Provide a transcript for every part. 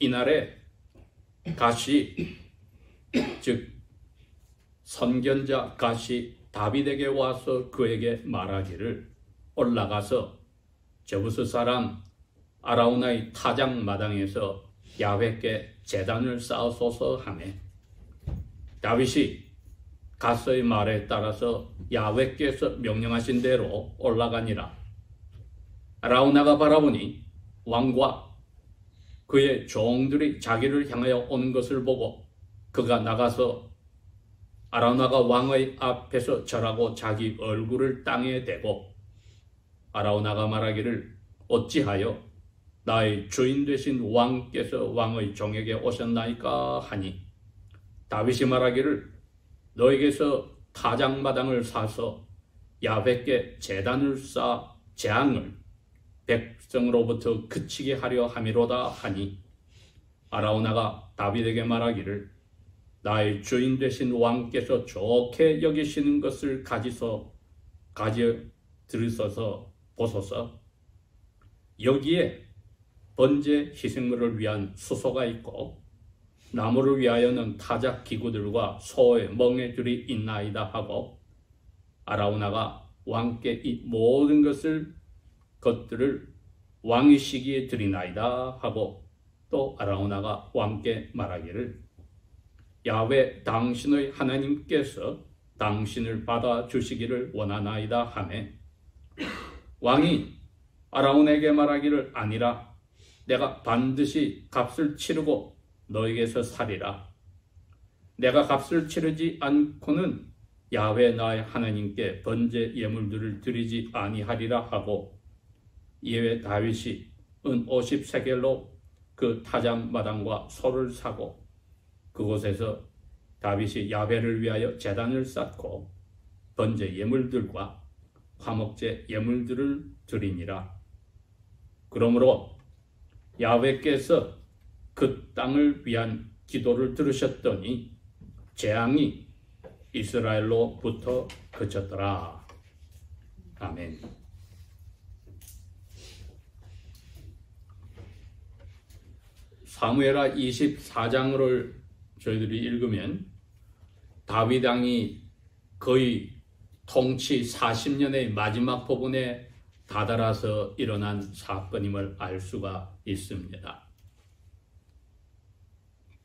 이날에 갓이, 즉 선견자 갓이 다윗에게 와서 그에게 말하기를 올라가서 저부스 사람 아라우나의 타작 마당에서 야훼께 제단을 쌓으소서 하매, 다윗이 갓의 말에 따라서 야훼께서 명령하신 대로 올라가니라. 아라우나가 바라보니 왕과 그의 종들이 자기를 향하여 오는 것을 보고 그가 나가서 아라우나가 왕의 앞에서 절하고 자기 얼굴을 땅에 대고, 아라우나가 말하기를 어찌하여 나의 주인 되신 왕께서 왕의 종에게 오셨나이까 하니, 다윗이 말하기를 너에게서 타작마당을 사서 야훼께 제단을 쌓아 재앙을 백성으로부터 그치게 하려 함이로다 하니, 아라우나가 다윗에게 말하기를 나의 주인 되신 왕께서 좋게 여기시는 것을 가져 들으소서 보소서. 여기에 번제 희생물을 위한 수소가 있고 나무를 위하여는 타작 기구들과 소의 멍에들이 있나이다 하고, 아라우나가 왕께 이 모든 것들을 왕의 시기에 드리나이다 하고, 또 아라우나가 왕께 말하기를 야훼 당신의 하나님께서 당신을 받아주시기를 원하나이다 하매, 왕이 아라우나에게 말하기를 아니라 내가 반드시 값을 치르고 너에게서 살리라. 내가 값을 치르지 않고는 야훼 나의 하나님께 번제 예물들을 드리지 아니하리라 하고, 이에 다윗이 은 50세겔로 그 타작 마당과 소를 사고 그곳에서 다윗이 야훼를 위하여 제단을 쌓고 번제 예물들과 화목제 예물들을 드리니라. 그러므로 야훼께서 그 땅을 위한 기도를 들으셨더니 재앙이 이스라엘로부터 그쳤더라. 아멘. 사무엘하 24장을 저희들이 읽으면 다윗 왕이 거의 통치 40년의 마지막 부분에 다다라서 일어난 사건임을 알 수가 있습니다.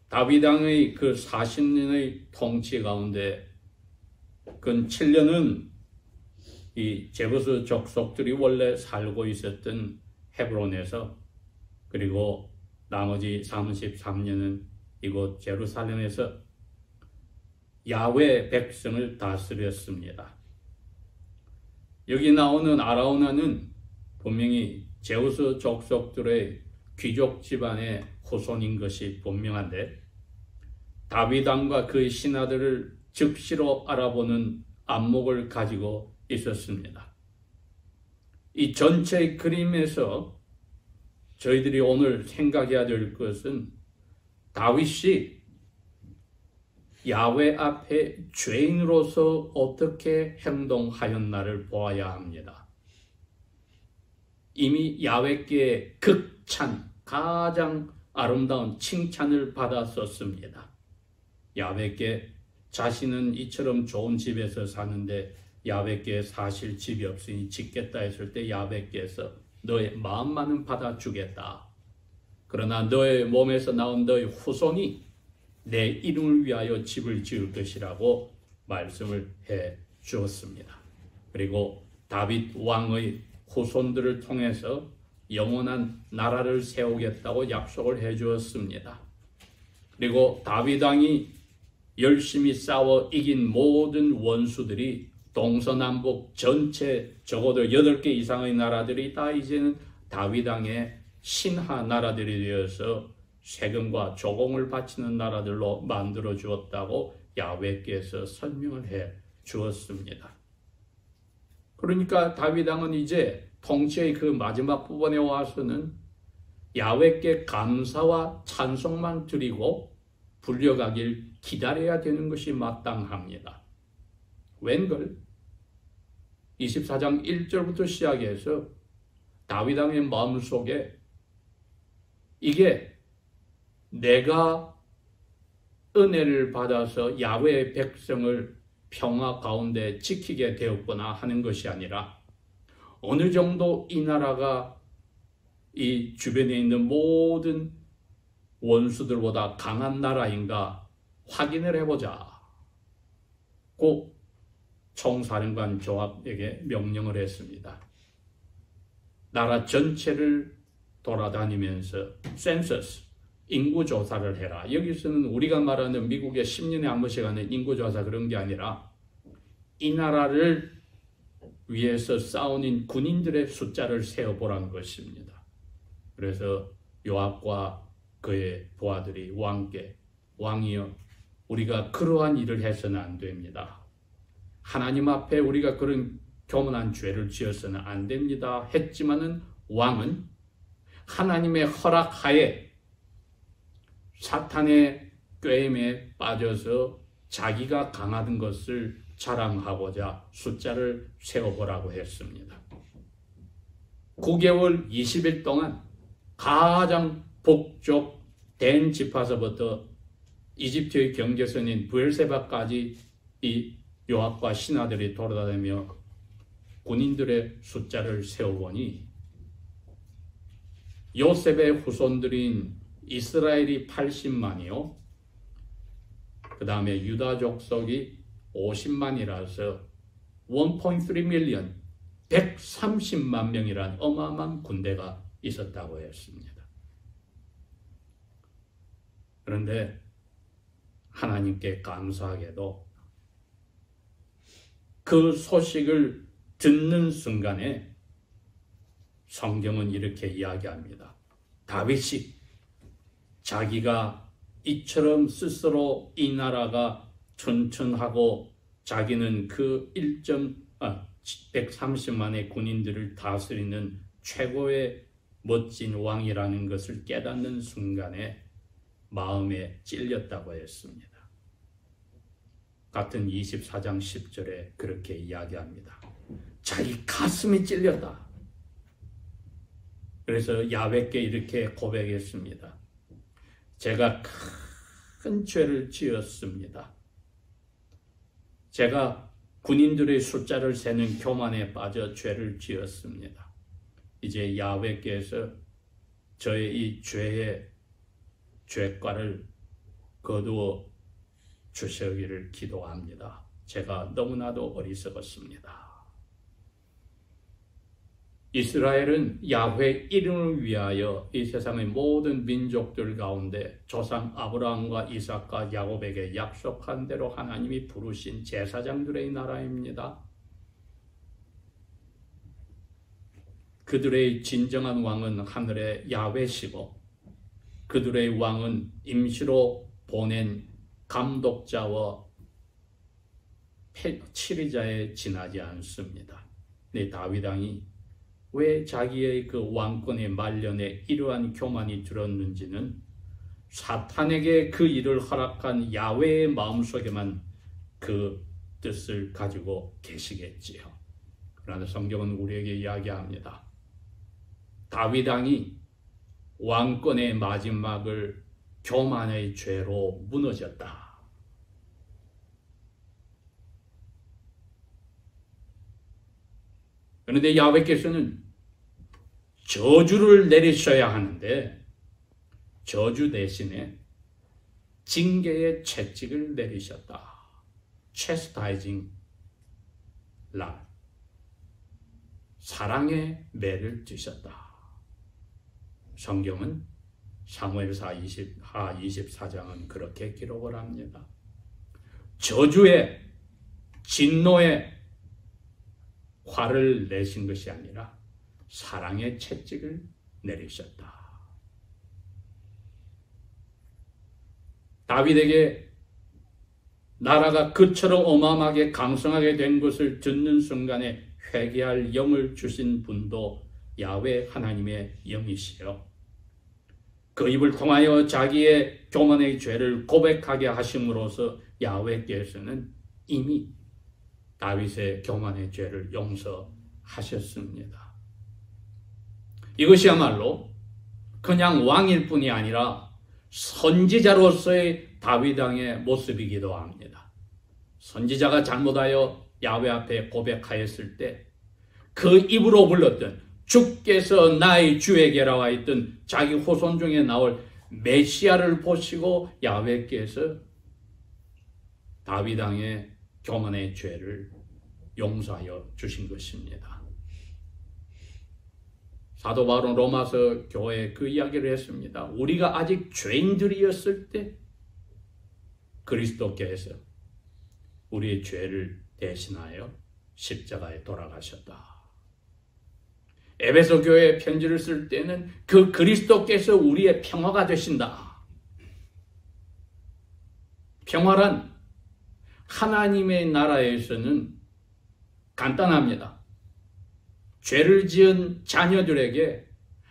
다윗 왕의 그 40년의 통치 가운데 근 7년은 이 제부스 족속들이 원래 살고 있었던 헤브론에서, 그리고 나머지 33년은 이곳 제루살렘에서 야훼 백성을 다스렸습니다. 여기 나오는 아라우나는 분명히 제우스 족속들의 귀족 집안의 후손인 것이 분명한데, 다윗 왕과 그의 신하들을 즉시로 알아보는 안목을 가지고 있었습니다. 이 전체 그림에서 저희들이 오늘 생각해야 될 것은 다윗이 야훼 앞에 죄인으로서 어떻게 행동하였나를 보아야 합니다. 이미 야훼께 극찬, 가장 아름다운 칭찬을 받았었습니다. 야훼께 자신은 이처럼 좋은 집에서 사는데 야훼께 사실 집이 없으니 짓겠다 했을 때 야훼께서 너의 마음만은 받아주겠다. 그러나 너의 몸에서 나온 너의 후손이 내 이름을 위하여 집을 지을 것이라고 말씀을 해 주었습니다. 그리고 다윗 왕의 후손들을 통해서 영원한 나라를 세우겠다고 약속을 해 주었습니다. 그리고 다윗 왕이 열심히 싸워 이긴 모든 원수들이 동서남북 전체 적어도 8개 이상의 나라들이 다 이제는 다윗 왕의 신하 나라들이 되어서 세금과 조공을 바치는 나라들로 만들어 주었다고 야훼께서 설명을 해 주었습니다. 그러니까 다윗 왕은 이제 통치의 그 마지막 부분에 와서는 야훼께 감사와 찬송만 드리고 불려가길 기다려야 되는 것이 마땅합니다. 웬걸 24장 1절부터 시작해서 다윗 왕의 마음속에 이게 내가 은혜를 받아서 야훼의 백성을 평화 가운데 지키게 되었구나 하는 것이 아니라 어느 정도 이 나라가 이 주변에 있는 모든 원수들보다 강한 나라인가 확인을 해보자. 꼭 총사령관 조합에게 명령을 했습니다. 나라 전체를 돌아다니면서 센서스, 인구조사를 해라. 여기서는 우리가 말하는 미국의 10년에 한 번씩 하는 인구조사 그런 게 아니라 이 나라를 위해서 싸우는 군인들의 숫자를 세어보라는 것입니다. 그래서 요압과 그의 부하들이 왕께, 왕이여, 우리가 그러한 일을 해서는 안 됩니다. 하나님 앞에 우리가 그런 교만한 죄를 지어서는 안 됩니다. 했지만은 왕은 하나님의 허락하에 사탄의 꾀임에 빠져서 자기가 강하던 것을 자랑하고자 숫자를 세어보라고 했습니다. 9개월 20일 동안 가장 북쪽된 지파서부터 이집트의 경계선인 브엘세바까지 이 요압과 신하들이 돌아다니며 군인들의 숫자를 세어보니 요셉의 후손들인 이스라엘이 80만이요. 그 다음에 유다 족속이 50만이라서 1.3 밀리언, 130만 명이란 어마어마한 군대가 있었다고 했습니다. 그런데 하나님께 감사하게도 그 소식을 듣는 순간에 성경은 이렇게 이야기합니다. 다윗이 자기가 이처럼 스스로 이 나라가 튼튼하고 자기는 그 130만의 군인들을 다스리는 최고의 멋진 왕이라는 것을 깨닫는 순간에 마음에 찔렸다고 했습니다. 같은 24장 10절에 그렇게 이야기합니다. 자기 가슴이 찔렸다. 그래서 야훼께 이렇게 고백했습니다. 제가 큰 죄를 지었습니다. 제가 군인들의 숫자를 세는 교만에 빠져 죄를 지었습니다. 이제 야훼께서 저의 이 죄의 죄과를 거두어 주시기를 기도합니다. 제가 너무나도 어리석었습니다. 이스라엘은 야훼 이름을 위하여 이 세상의 모든 민족들 가운데 조상 아브라함과 이삭과 야곱에게 약속한 대로 하나님이 부르신 제사장들의 나라입니다. 그들의 진정한 왕은 하늘의 야훼시고 그들의 왕은 임시로 보낸 감독자와 치리자에 지나지 않습니다. 네, 다윗 왕이 왜 자기의 그 왕권의 말년에 이러한 교만이 들었는지는 사탄에게 그 일을 허락한 야훼의 마음속에만 그 뜻을 가지고 계시겠지요. 그러나 성경은 우리에게 이야기합니다. 다윗 왕이 왕권의 마지막을 교만의 죄로 무너졌다. 그런데 야훼께서는 저주를 내리셔야 하는데 저주 대신에 징계의 채찍을 내리셨다. chastising rod. 사랑의 매를 드셨다. 성경은 사무엘하 24장은 그렇게 기록을 합니다. 저주의 진노의 화를 내신 것이 아니라 사랑의 채찍을 내리셨다. 다윗에게 나라가 그처럼 어마어마하게 강성하게 된 것을 듣는 순간에 회개할 영을 주신 분도 야훼 하나님의 영이시여. 그 입을 통하여 자기의 교만의 죄를 고백하게 하심으로써 야훼께서는 이미 다윗의 교만의 죄를 용서하셨습니다. 이것이야말로 그냥 왕일 뿐이 아니라 선지자로서의 다윗 왕의 모습이기도 합니다. 선지자가 잘못하여 야훼 앞에 고백하였을 때 그 입으로 불렀던 주께서 나의 주에게라 와 있던 자기 후손 중에 나올 메시아를 보시고 야훼께서 다윗 왕의 교만의 죄를 용서하여 주신 것입니다. 사도 바울은 로마서 교회에 그 이야기를 했습니다. 우리가 아직 죄인들이었을 때 그리스도께서 우리의 죄를 대신하여 십자가에 돌아가셨다. 에베소 교회에 편지를 쓸 때는 그 그리스도께서 우리의 평화가 되신다. 평화란 하나님의 나라에서는 간단합니다. 죄를 지은 자녀들에게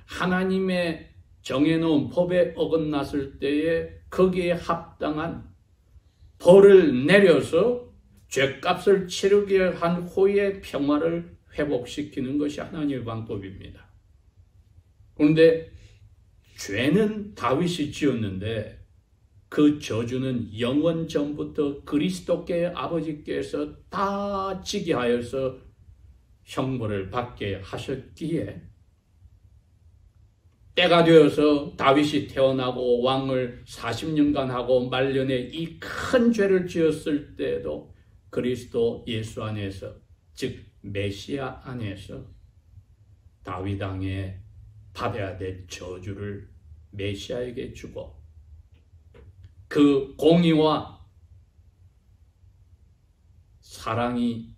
하나님의 정해놓은 법에 어긋났을 때에 거기에 합당한 벌을 내려서 죄값을 치르게 한 후에 평화를 회복시키는 것이 하나님의 방법입니다. 그런데 죄는 다윗이 지었는데 그 저주는 영원 전부터 그리스도께 아버지께서 다 지게 하여서 형벌을 받게 하셨기에 때가 되어서 다윗이 태어나고 왕을 40년간 하고 말년에 이 큰 죄를 지었을 때에도 그리스도 예수 안에서, 즉 메시아 안에서 다윗 왕의 받아야 될 저주를 메시아에게 주고 그 공의와 사랑이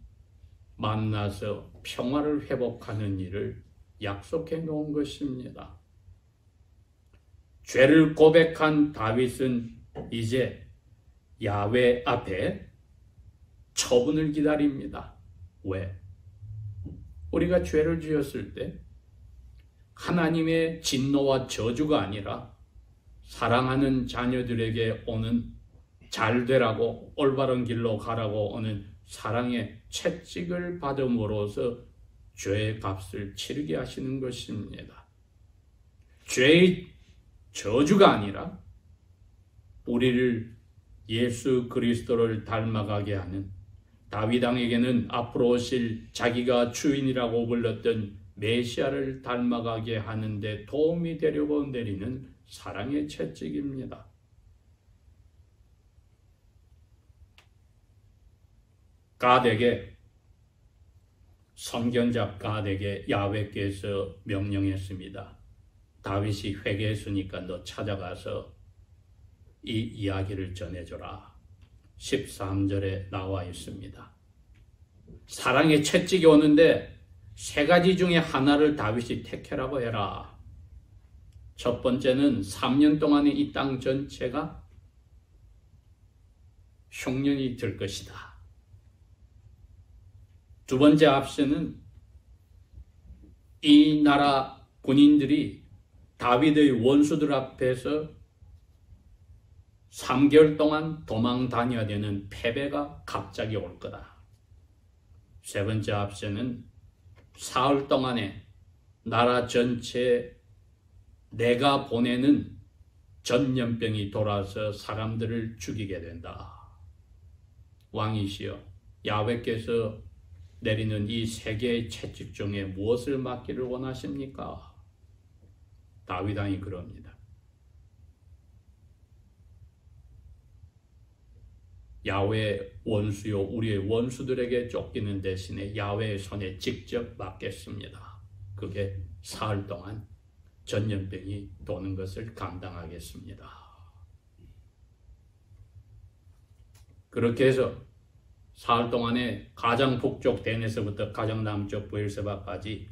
만나서 평화를 회복하는 일을 약속해 놓은 것입니다. 죄를 고백한 다윗은 이제 야훼 앞에 처분을 기다립니다. 왜? 우리가 죄를 지었을 때 하나님의 진노와 저주가 아니라 사랑하는 자녀들에게 오는 잘 되라고 올바른 길로 가라고 오는 사랑의 채찍을 받음으로써 죄의 값을 치르게 하시는 것입니다. 죄의 저주가 아니라 우리를 예수 그리스도를 닮아가게 하는, 다윗 왕에게는 앞으로 오실 자기가 주인이라고 불렀던 메시아를 닮아가게 하는데 도움이 되려고 내리는 사랑의 채찍입니다. 갓에게, 선견자 갓에게 야훼께서 명령했습니다. 다윗이 회개했으니까 너 찾아가서 이 이야기를 전해줘라. 13절에 나와 있습니다. 사랑의 채찍이 오는데 세 가지 중에 하나를 다윗이 택해라고 해라. 첫 번째는 3년 동안의 이 땅 전체가 흉년이 될 것이다. 두 번째 앞서는 이 나라 군인들이 다윗의 원수들 앞에서 3개월 동안 도망 다녀야 되는 패배가 갑자기 올 거다. 세 번째 앞서는 사흘 동안에 나라 전체에 내가 보내는 전염병이 돌아서 사람들을 죽이게 된다. 왕이시여, 야훼께서 내리는 이 세 개의 채찍 중에 무엇을 맡기를 원하십니까? 다윗 왕이 그럽니다. 야훼의 원수요, 우리의 원수들에게 쫓기는 대신에 야훼의 손에 직접 맡겠습니다. 그게 사흘 동안 전염병이 도는 것을 감당하겠습니다. 그렇게 해서 사흘 동안에 가장 북쪽 댄에서부터 가장 남쪽 브엘세바까지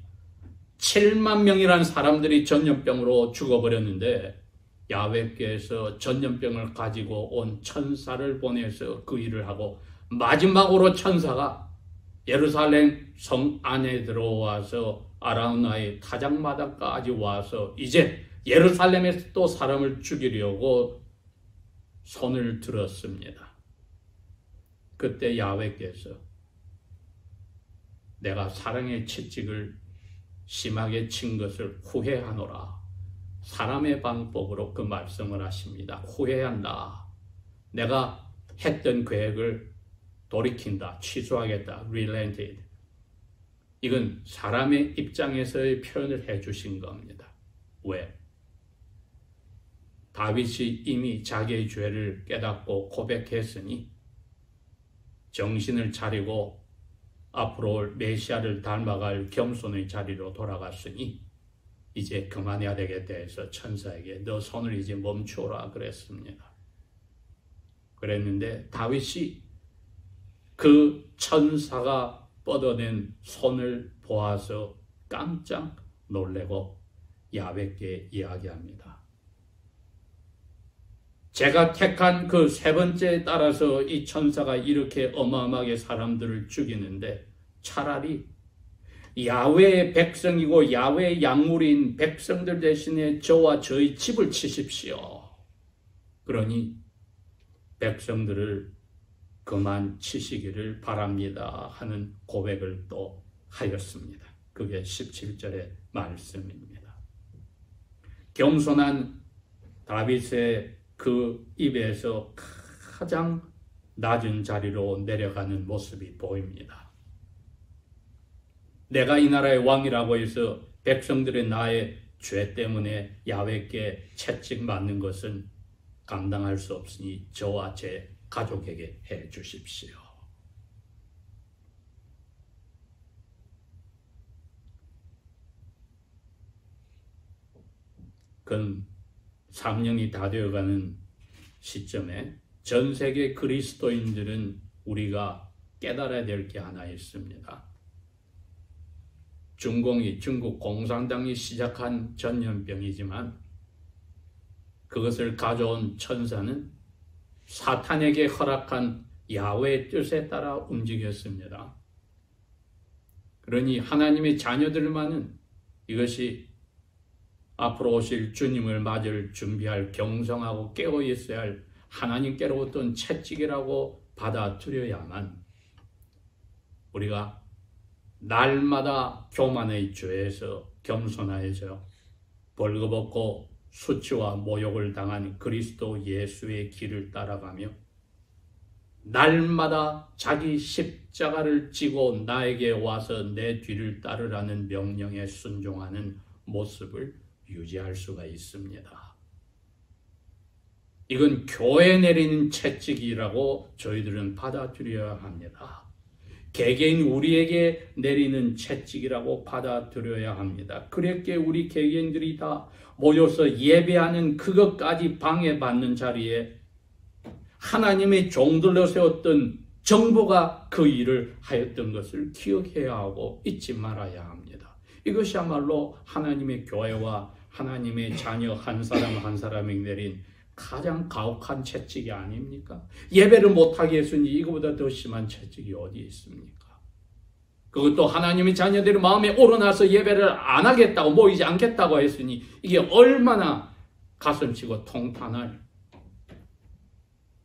7만 명이라는 사람들이 전염병으로 죽어버렸는데 야훼께서 전염병을 가지고 온 천사를 보내서 그 일을 하고 마지막으로 천사가 예루살렘 성 안에 들어와서 아라우나의 타작마당까지 와서 이제 예루살렘에서 또 사람을 죽이려고 손을 들었습니다. 그때 야훼께서 내가 사랑의 채찍을 심하게 친 것을 후회하노라. 사람의 방법으로 그 말씀을 하십니다. 후회한다. 내가 했던 계획을 돌이킨다. 취소하겠다. relented. 이건 사람의 입장에서의 표현을 해주신 겁니다. 왜? 다윗이 이미 자기의 죄를 깨닫고 고백했으니 정신을 차리고 앞으로 올 메시아를 닮아갈 겸손의 자리로 돌아갔으니 이제 그만해야 되겠다 해서 천사에게 너 손을 이제 멈추어라 그랬습니다. 그랬는데 다윗이 그 천사가 뻗어낸 손을 보아서 깜짝 놀래고 야훼께 이야기합니다. 제가 택한 그 세 번째에 따라서 이 천사가 이렇게 어마어마하게 사람들을 죽이는데 차라리 야훼의 백성이고 야훼의 약물인 백성들 대신에 저와 저희 집을 치십시오. 그러니 백성들을 그만 치시기를 바랍니다 하는 고백을 또 하였습니다. 그게 17절의 말씀입니다. 겸손한 다윗의 그 입에서 가장 낮은 자리로 내려가는 모습이 보입니다. 내가 이 나라의 왕이라고 해서 백성들의 나의 죄 때문에 야훼께 채찍맞는 것은 감당할 수 없으니 저와 제 가족에게 해 주십시오. 근 3년이 다 되어가는 시점에 전 세계 그리스도인들은 우리가 깨달아야 될 게 하나 있습니다. 중국 공산당이 시작한 전염병이지만 그것을 가져온 천사는 사탄에게 허락한 야훼의 뜻에 따라 움직였습니다. 그러니 하나님의 자녀들만은 이것이 앞으로 오실 주님을 맞을 준비할 경성하고 깨어 있어야 할 하나님께로부터 채찍이라고 받아들여야만 우리가 날마다 교만의 죄에서 겸손하여져 벌거벗고 수치와 모욕을 당한 그리스도 예수의 길을 따라가며 날마다 자기 십자가를 지고 나에게 와서 내 뒤를 따르라는 명령에 순종하는 모습을 유지할 수가 있습니다. 이건 교회에 내리는 채찍이라고 저희들은 받아들여야 합니다. 개개인 우리에게 내리는 채찍이라고 받아들여야 합니다. 그렇게 우리 개개인들이 다 모여서 예배하는 그것까지 방해받는 자리에 하나님의 종들로 세웠던 정부가 그 일을 하였던 것을 기억해야 하고 잊지 말아야 합니다. 이것이야말로 하나님의 교회와 하나님의 자녀 한 사람 한 사람에게 내린 가장 가혹한 채찍이 아닙니까? 예배를 못하게 했으니 이거보다 더 심한 채찍이 어디 있습니까? 그것도 하나님의 자녀들의 마음에 오르나서 예배를 안 하겠다고 모이지 않겠다고 했으니 이게 얼마나 가슴치고 통탄할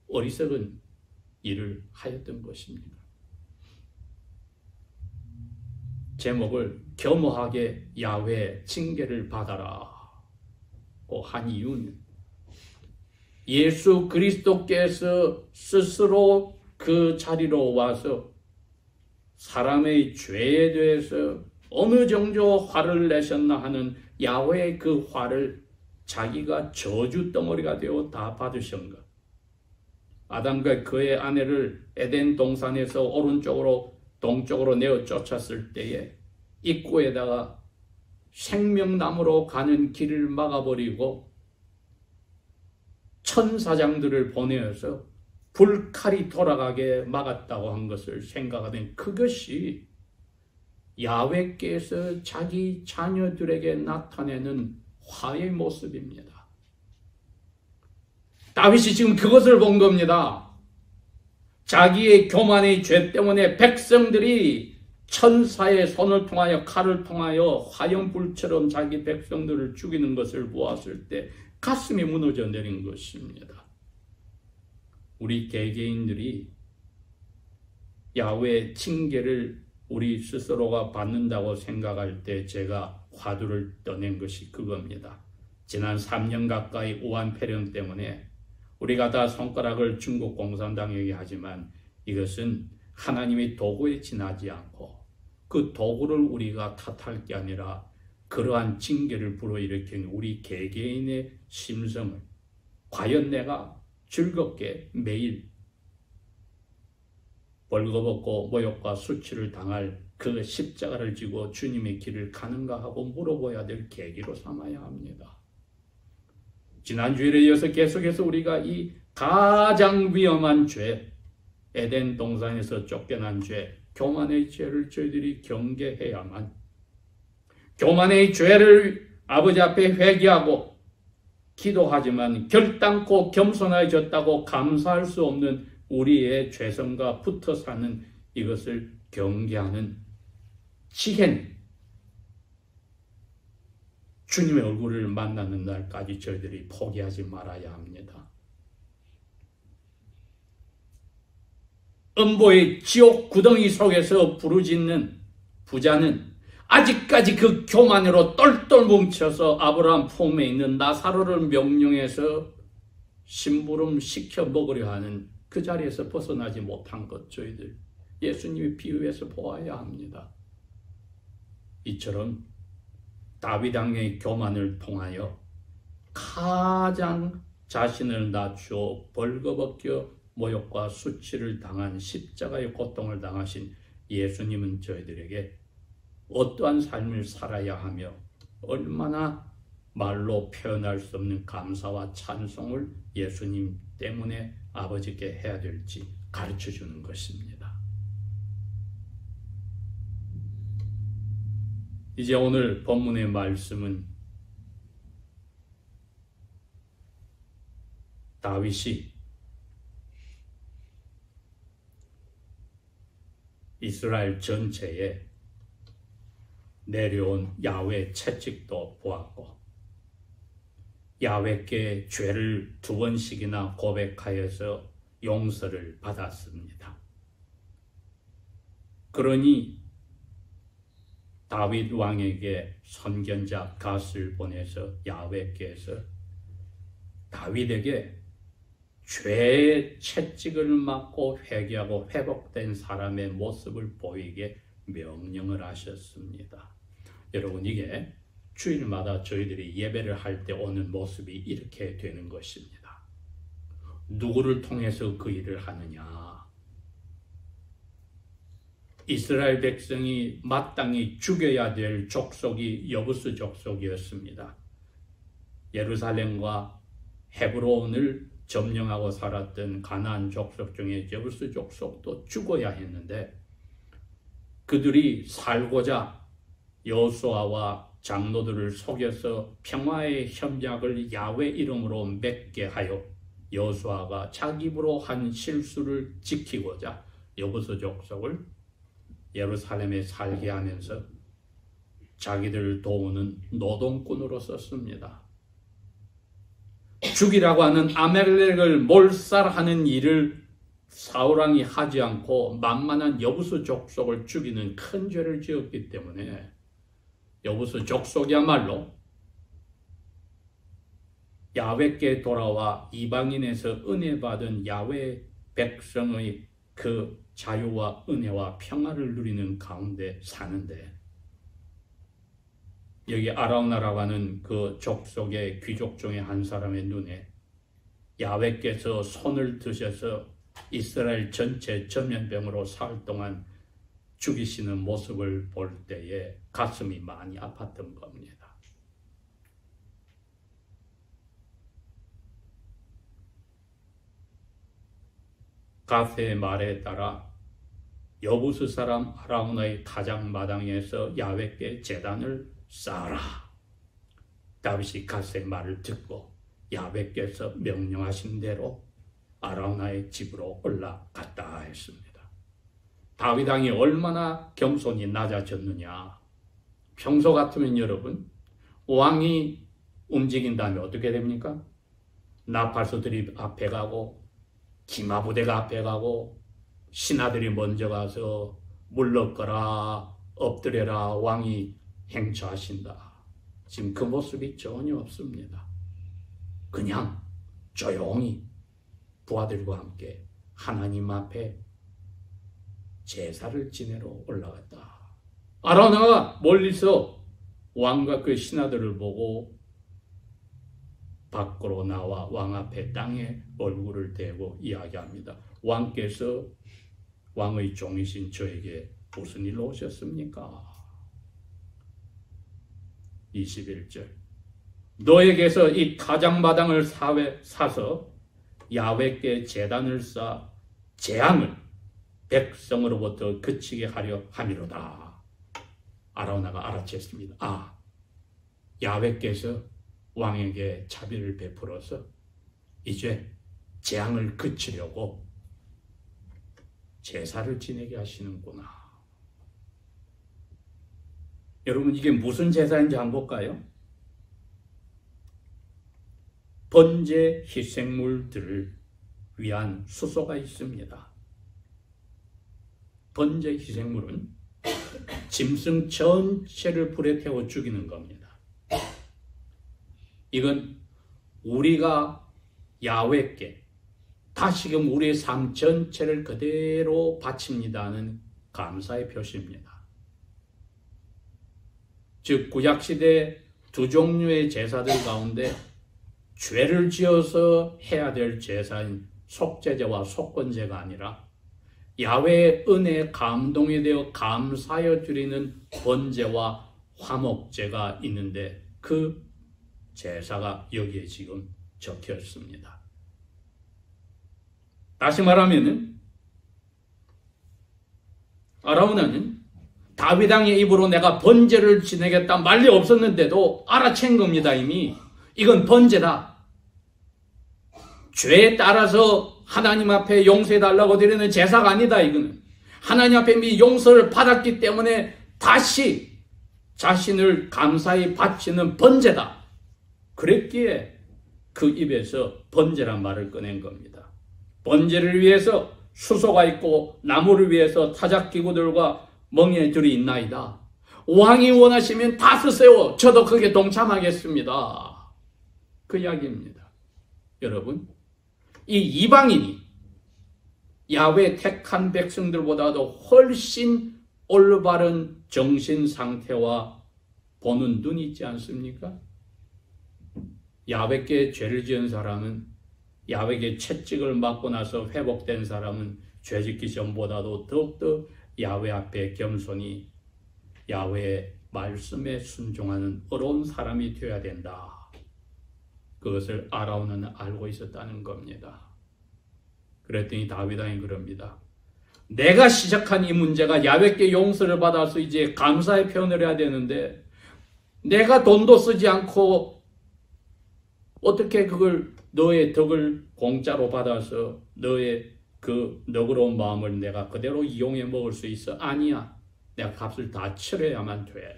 어리석은 일을 하였던 것입니다. 제목을 겸허하게 야훼 징계를 받아라 한 이유는 예수 그리스도께서 스스로 그 자리로 와서 사람의 죄에 대해서 어느 정도 화를 내셨나 하는 야훼의 그 화를 자기가 저주 덩어리가 되어 다 받으신 것. 아담과 그의 아내를 에덴 동산에서 오른쪽으로 동쪽으로 내어 쫓았을 때에 입구에다가 생명나무로 가는 길을 막아버리고 천사장들을 보내어서 불칼이 돌아가게 막았다고 한 것을 생각하는 그것이 야훼께서 자기 자녀들에게 나타내는 화의 모습입니다. 다윗이 지금 그것을 본 겁니다. 자기의 교만의 죄 때문에 백성들이 천사의 손을 통하여 칼을 통하여 화염불처럼 자기 백성들을 죽이는 것을 보았을 때 가슴이 무너져 내린 것입니다. 우리 개개인들이 야훼의 징계를 우리 스스로가 받는다고 생각할 때 제가 화두를 떠낸 것이 그겁니다. 지난 3년 가까이 우한 폐렴 때문에 우리가 다 손가락을 중국 공산당에게 하지만 이것은 하나님의 도구에 지나지 않고 그 도구를 우리가 탓할 게 아니라 그러한 징계를 불어일으킨 우리 개개인의 심성을 과연 내가 즐겁게 매일 벌거벗고 모욕과 수치를 당할 그 십자가를 지고 주님의 길을 가는가 하고 물어봐야 될 계기로 삼아야 합니다. 지난주에 이어서 계속해서 우리가 이 가장 위험한 죄, 에덴 동산에서 쫓겨난 죄, 교만의 죄를 저희들이 경계해야만, 교만의 죄를 아버지 앞에 회개하고 기도하지만 결단코 겸손해졌다고 감사할 수 없는 우리의 죄성과 붙어 사는 이것을 경계하는 지혜는 주님의 얼굴을 만나는 날까지 저희들이 포기하지 말아야 합니다. 음보의 지옥 구덩이 속에서 부르짖는 부자는 아직까지 그 교만으로 똘똘 뭉쳐서 아브라함 품에 있는 나사로를 명령해서 심부름 시켜 먹으려 하는 그 자리에서 벗어나지 못한 것 저희들 예수님이 비유해서 보아야 합니다. 이처럼 다윗 왕의 교만을 통하여 가장 자신을 낮추어 벌거벗겨 모욕과 수치를 당한 십자가의 고통을 당하신 예수님은 저희들에게 어떠한 삶을 살아야 하며 얼마나 말로 표현할 수 없는 감사와 찬송을 예수님 때문에 아버지께 해야 될지 가르쳐 주는 것입니다. 이제 오늘 본문의 말씀은 다윗이 이스라엘 전체에 내려온 야훼 채찍도 보았고 야훼께 죄를 2번씩이나 고백하여서 용서를 받았습니다. 그러니 다윗 왕에게 선견자 갓을 보내서 야훼께서 다윗에게 죄의 채찍을 맞고 회개하고 회복된 사람의 모습을 보이게 명령을 하셨습니다. 여러분, 이게 주일마다 저희들이 예배를 할 때 오는 모습이 이렇게 되는 것입니다. 누구를 통해서 그 일을 하느냐? 이스라엘 백성이 마땅히 죽여야 될 족속이 여부스 족속이었습니다. 예루살렘과 헤브론을 점령하고 살았던 가나안 족속 중에 여부스 족속도 죽어야 했는데 그들이 살고자 여호수아와 장로들을 속여서 평화의 협약을 야훼 이름으로 맺게 하여 여호수아가 자기 입으로 한 실수를 지키고자 여부스 족속을 예루살렘에 살게 하면서 자기들을 도우는 노동꾼으로 썼습니다. 죽이라고 하는 아멜렉을 몰살하는 일을 사울왕이 하지 않고 만만한 여부스 족속을 죽이는 큰 죄를 지었기 때문에 여부스 족속이야말로 야훼께 돌아와 이방인에서 은혜 받은 야훼 백성의 그 자유와 은혜와 평화를 누리는 가운데 사는데 여기 아라우나라고 하는 그 족속의 귀족 중에 한 사람의 눈에 야훼께서 손을 드셔서 이스라엘 전체 전염병으로 사흘 동안 죽이시는 모습을 볼 때에 가슴이 많이 아팠던 겁니다. 갓의 말에 따라 여부스 사람 아라우나의 타작 마당에서 야훼께 제단을 쌓아라. 다윗이 갓의 말을 듣고 야훼께서 명령하신 대로 아라우나의 집으로 올라갔다 했습니다. 다윗 왕이 얼마나 겸손히 낮아졌느냐. 평소 같으면 여러분 왕이 움직인 다음에 어떻게 됩니까? 나팔소들이 앞에 가고 기마부대가 앞에 가고 신하들이 먼저 가서 물러거라 엎드려라 왕이 행처하신다. 지금 그 모습이 전혀 없습니다. 그냥 조용히 부하들과 함께 하나님 앞에 제사를 지내러 올라갔다. 아라우나가 멀리서 왕과 그 신하들을 보고 밖으로 나와 왕 앞에 땅에 얼굴을 대고 이야기합니다. 왕께서 왕의 종이신 저에게 무슨 일로 오셨습니까? 21절 너에게서 이 타작마당을 사서 야훼께 제단을 쌓아 재앙을 백성으로부터 그치게 하려 함이로다. 아라우나가 알아챘습니다. 야훼께서 왕에게 자비를 베풀어서 이제 재앙을 그치려고 제사를 지내게 하시는구나. 여러분, 이게 무슨 제사인지 한번 볼까요? 번제 희생물들을 위한 수소가 있습니다. 번제 희생물은 짐승 전체를 불에 태워 죽이는 겁니다. 이건 우리가 야훼께 다시금 우리의 삶 전체를 그대로 바칩니다는 감사의 표시입니다. 즉 구약시대 두 종류의 제사들 가운데 죄를 지어서 해야 될 제사인 속죄제와 속건제가 아니라 야훼의 은혜에 감동이 되어 감사하여 드리는 번제와 화목제가 있는데 그 제사가 여기에 지금 적혀 있습니다. 다시 말하면은 아라우나는 다윗 왕의 입으로 내가 번제를 지내겠다 말이 없었는데도 알아챈 겁니다. 이미 이건 번제다. 죄에 따라서 하나님 앞에 용서해달라고 드리는 제사가 아니다. 이거는 하나님 앞에 이미 용서를 받았기 때문에 다시 자신을 감사히 바치는 번제다. 그랬기에 그 입에서 번제란 말을 꺼낸 겁니다. 번제를 위해서 수소가 있고 나무를 위해서 타작기구들과 멍에들이 있나이다. 왕이 원하시면 다 쓰세요. 저도 그게 동참하겠습니다. 그 이야기입니다. 여러분, 이 이방인이 야훼 택한 백성들보다도 훨씬 올바른 정신 상태와 보는 눈이 있지 않습니까? 야훼께 죄를 지은 사람은 야훼에게 채찍을 맞고 나서 회복된 사람은 죄짓기 전보다도 더욱더 야훼 앞에 겸손히 야훼의 말씀에 순종하는 어려운 사람이 되어야 된다. 그것을 아라우나는 알고 있었다는 겁니다. 그랬더니 다윗 왕이 그럽니다. 내가 시작한 이 문제가 야훼께 용서를 받아서 이제 감사의 표현을 해야 되는데 내가 돈도 쓰지 않고 어떻게 그걸 너의 덕을 공짜로 받아서 너의 그 너그러운 마음을 내가 그대로 이용해 먹을 수 있어? 아니야. 내가 값을 다 치러야만 돼.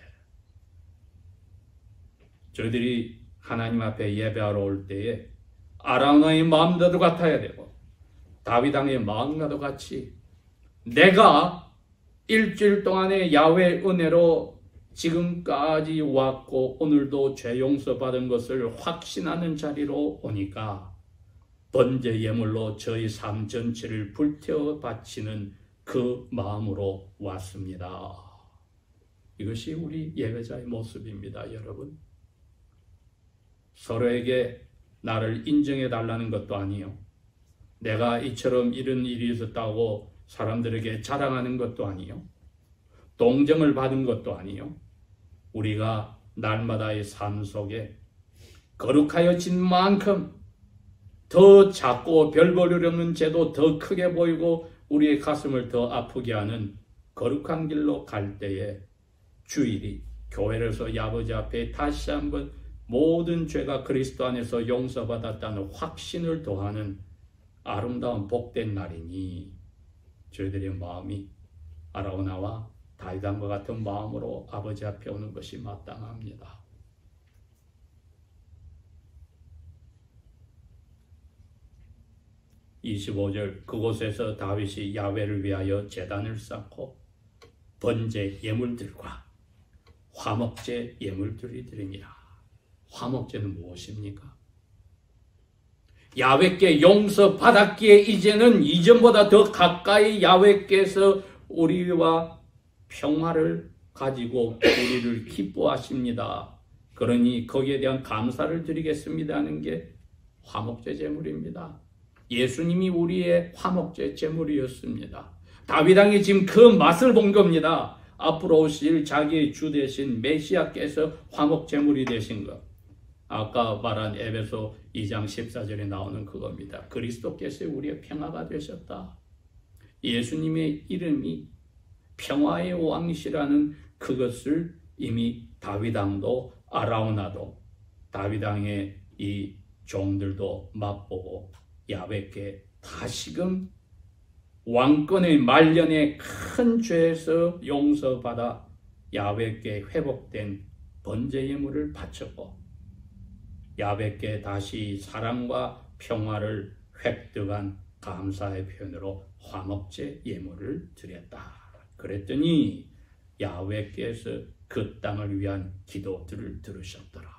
저희들이 하나님 앞에 예배하러 올 때에 아라우나의 마음과도 같아야 되고 다윗 왕의 마음과도 같이 내가 일주일 동안의 야훼 은혜로 지금까지 왔고 오늘도 죄 용서 받은 것을 확신하는 자리로 오니까 번제 예물로 저희 삶 전체를 불태워 바치는 그 마음으로 왔습니다. 이것이 우리 예배자의 모습입니다. 여러분, 서로에게 나를 인정해 달라는 것도 아니요, 내가 이처럼 이런 일이 있었다고 사람들에게 자랑하는 것도 아니요, 동정을 받은 것도 아니요, 우리가 날마다의 삶 속에 거룩하여진 만큼 더 작고 별 볼일 없는 죄도 더 크게 보이고 우리의 가슴을 더 아프게 하는 거룩한 길로 갈 때에 주일이 교회에서 아버지 앞에 다시 한번 모든 죄가 그리스도 안에서 용서받았다는 확신을 더하는 아름다운 복된 날이니 저희들의 마음이 아라우나와 다윗 왕과 같은 마음으로 아버지 앞에 오는 것이 마땅합니다. 25절 그곳에서 다윗이 야훼를 위하여 제단을 쌓고 번제 예물들과 화목제 예물들이 드리니라. 화목제는 무엇입니까? 야훼께 용서받았기에 이제는 이전보다 더 가까이 야훼께서 우리와 평화를 가지고 우리를 기뻐하십니다. 그러니 거기에 대한 감사를 드리겠습니다 하는 게 화목제 제물입니다. 예수님이 우리의 화목제 제물이었습니다. 다윗 왕이 지금 그 맛을 본 겁니다. 앞으로 오실 자기의 주 되신 메시아께서 화목 제물이 되신 것. 아까 말한 에베소 2장 14절에 나오는 그겁니다. 그리스도께서 우리의 평화가 되셨다. 예수님의 이름이 평화의 왕이시라는 그것을 이미 다윗 왕도 아라우나도 다윗 왕의 이 종들도 맛보고 야훼께 다시금 왕권의 말년에 큰 죄에서 용서받아 야훼께 회복된 번제 예물을 바쳤고 야훼께 다시 사랑과 평화를 획득한 감사의 표현으로 화목제 예물을 드렸다. 그랬더니 야훼께서 그 땅을 위한 기도들을 들으셨더라.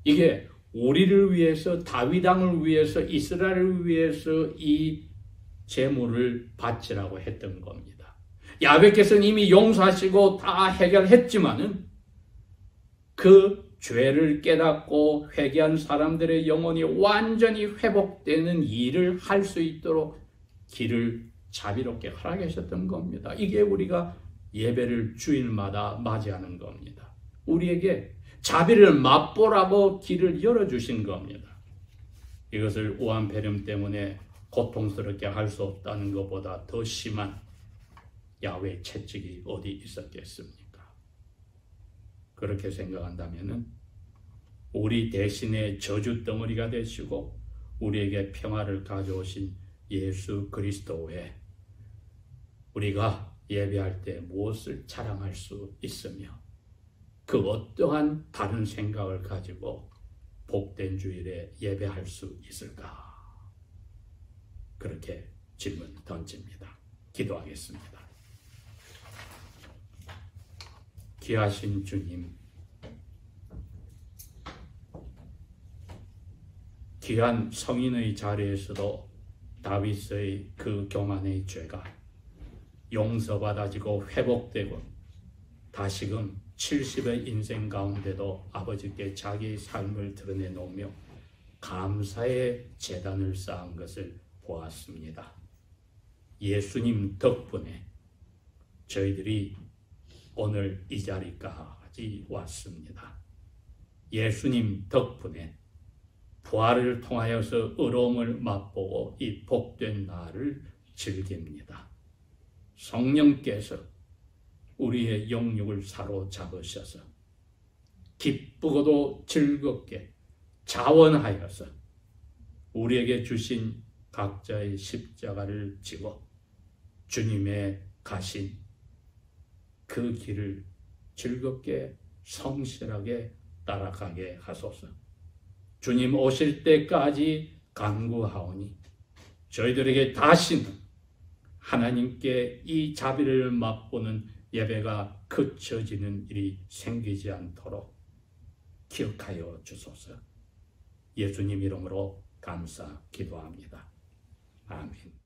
이게 우리를 위해서, 다윗 왕을 위해서, 이스라엘을 위해서 이 제물을 바치라고 했던 겁니다. 야훼께서는 이미 용서하시고 다 해결했지만은 그 죄를 깨닫고 회개한 사람들의 영혼이 완전히 회복되는 일을 할 수 있도록 길을 자비롭게 허락하셨던 겁니다. 이게 우리가 예배를 주일마다 맞이하는 겁니다. 우리에게 자비를 맛보라고 길을 열어주신 겁니다. 이것을 우한폐렴 때문에 고통스럽게 할 수 없다는 것보다 더 심한 야훼의 채찍이 어디 있었겠습니까? 그렇게 생각한다면 우리 대신에 저주 덩어리가 되시고 우리에게 평화를 가져오신 예수 그리스도에 우리가 예배할 때 무엇을 자랑할 수 있으며 그 어떠한 다른 생각을 가지고 복된 주일에 예배할 수 있을까? 그렇게 질문 던집니다. 기도하겠습니다. 귀하신 주님, 귀한 성인의 자리에서도 다윗의 그 교만의 죄가 용서받아지고 회복되고 다시금 70의 인생 가운데도 아버지께 자기의 삶을 드러내놓으며 감사의 제단을 쌓은 것을 보았습니다. 예수님 덕분에 저희들이 오늘 이 자리까지 왔습니다. 예수님 덕분에 부활을 통하여서 의로움을 맛보고 이 복된 날을 즐깁니다. 성령께서 우리의 영육을 사로잡으셔서 기쁘고도 즐겁게 자원하여서 우리에게 주신 각자의 십자가를 지고 주님의 가신 그 길을 즐겁게 성실하게 따라가게 하소서. 주님 오실 때까지 간구하오니 저희들에게 다시는 하나님께 이 자비를 맛보는 예배가 그쳐지는 일이 생기지 않도록 기억하여 주소서. 예수님 이름으로 감사 기도합니다. 아멘.